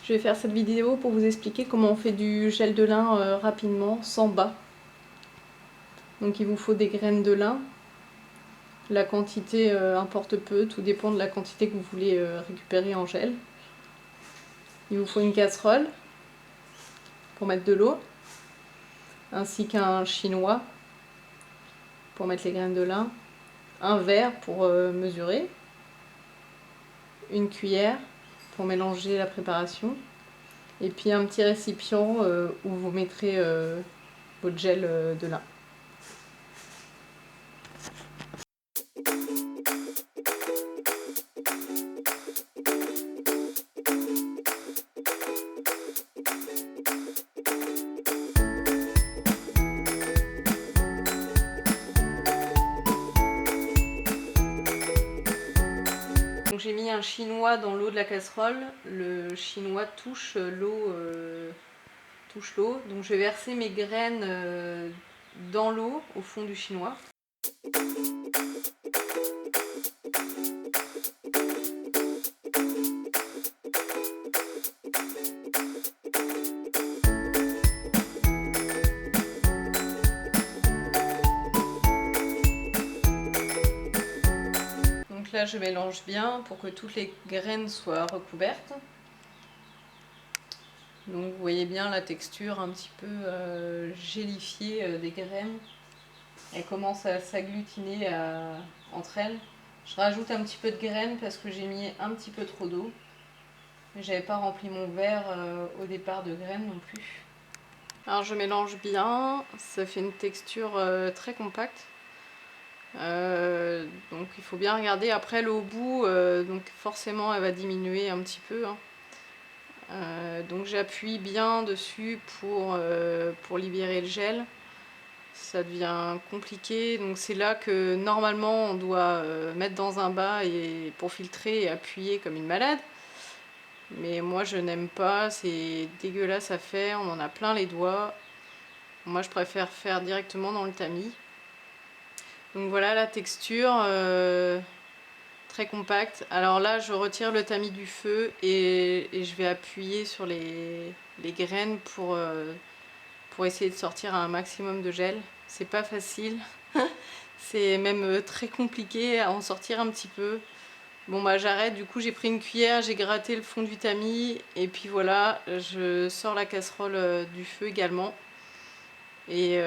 Je vais faire cette vidéo pour vous expliquer comment on fait du gel de lin rapidement, sans bas. Donc il vous faut des graines de lin. La quantité importe peu, tout dépend de la quantité que vous voulez récupérer en gel. Il vous faut une casserole pour mettre de l'eau, ainsi qu'un chinois pour mettre les graines de lin, un verre pour mesurer, une cuillère pour mélanger la préparation, et puis un petit récipient où vous mettrez votre gel de lin. Donc j'ai mis un chinois dans l'eau de la casserole, le chinois touche l'eau, donc je vais verser mes graines dans l'eau au fond du chinois. Donc là je mélange bien pour que toutes les graines soient recouvertes. Donc vous voyez bien la texture un petit peu gélifiée des graines. Elles commencent à s'agglutiner entre elles. Je rajoute un petit peu de graines parce que j'ai mis un petit peu trop d'eau. Mais j'avais pas rempli mon verre au départ de graines non plus. Alors je mélange bien, ça fait une texture très compacte. Donc il faut bien regarder. Après l'eau au bout, donc forcément elle va diminuer un petit peu. Donc j'appuie bien dessus pour libérer le gel. Ça devient compliqué, donc c'est là que normalement on doit mettre dans un bas et pour filtrer et appuyer comme une malade. Mais moi je n'aime pas, c'est dégueulasse à faire, on en a plein les doigts. Moi je préfère faire directement dans le tamis. Donc voilà la texture, très compacte. Alors là je retire le tamis du feu et je vais appuyer sur les graines pour essayer de sortir un maximum de gel. C'est pas facile, c'est même très compliqué à en sortir un petit peu. Bon bah j'arrête, du coup j'ai pris une cuillère, j'ai gratté le fond du tamis et puis voilà, je sors la casserole du feu également. Et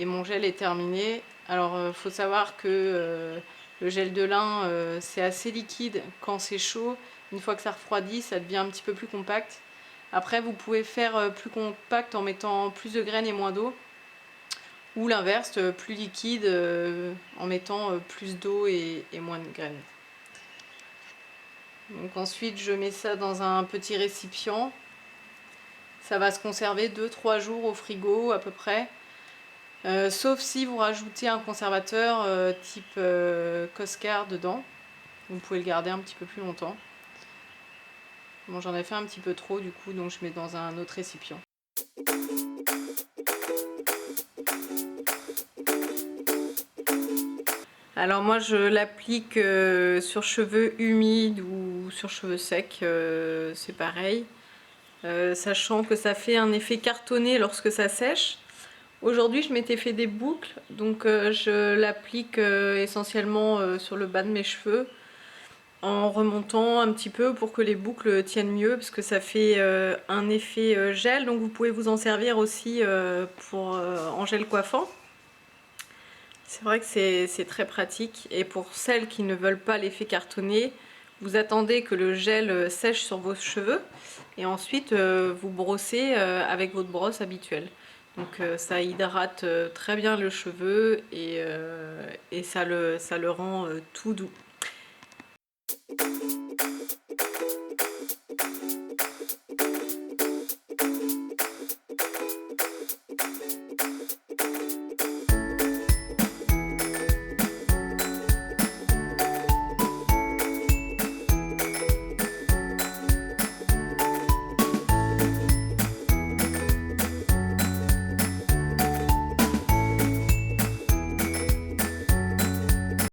mon gel est terminé. Alors faut savoir que le gel de lin c'est assez liquide quand c'est chaud. Une fois que ça refroidit, ça devient un petit peu plus compact. Après vous pouvez faire plus compact en mettant plus de graines et moins d'eau. Ou l'inverse, plus liquide en mettant plus d'eau et moins de graines. Donc ensuite je mets ça dans un petit récipient. Ça va se conserver 2-3 jours au frigo à peu près. Sauf si vous rajoutez un conservateur type Coscar dedans. Vous pouvez le garder un petit peu plus longtemps. Bon, j'en ai fait un petit peu trop du coup, donc je mets dans un autre récipient. Alors moi je l'applique sur cheveux humides ou sur cheveux secs, c'est pareil. Sachant que ça fait un effet cartonné lorsque ça sèche. Aujourd'hui je m'étais fait des boucles, donc je l'applique essentiellement sur le bas de mes cheveux en remontant un petit peu pour que les boucles tiennent mieux, parce que ça fait un effet gel, donc vous pouvez vous en servir aussi en gel coiffant. C'est vrai que c'est très pratique, et pour celles qui ne veulent pas l'effet cartonné, vous attendez que le gel sèche sur vos cheveux et ensuite vous brossez avec votre brosse habituelle. Donc ça hydrate très bien le cheveu et ça le rend tout doux.